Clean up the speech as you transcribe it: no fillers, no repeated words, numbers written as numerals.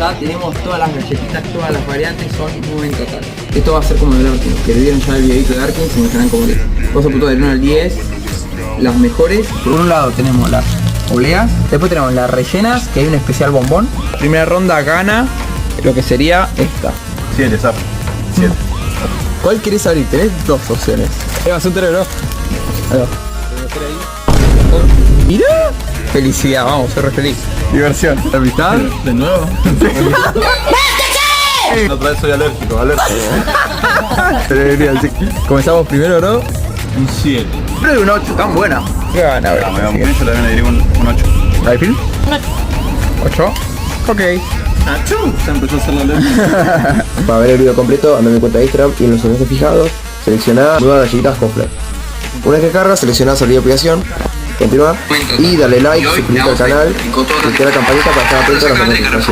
ya tenemos todas las galletitas, todas las variantes, son un total. Esto va a ser como el Darkin, que vieron ya el videito de Darkin, se imaginarán como que vamos a punto del 1 al 10, las mejores. Por un lado tenemos las obleas, después tenemos las rellenas, que hay un especial bombón. Primera ronda gana lo que sería esta. 7, Zap. 7. ¿Cuál querés abrir? Tenés dos opciones. Va a ser un terreno. ¡Mirá! Felicidad, vamos, soy re feliz. Diversión. ¿Amistad? ¿De nuevo? No, otra vez soy alérgico. Comenzamos primero, ¿no? Un 7. Pero de un 8, tan buena. ¿Qué gana? Me da mucho, también le diré un 8. ¿Rifle? 8. Ok. ¡Achú! Se empezó a hacer la alérgica. Para ver el video completo, anda a mi cuenta de Instagram y en los enlaces fijados, selecciona nuevas galletitas Hofler. Una vez que cargas, selecciona salir de aplicación, continuar y dale like, suscríbete al canal y activa la campanita para estar atento a las notificaciones.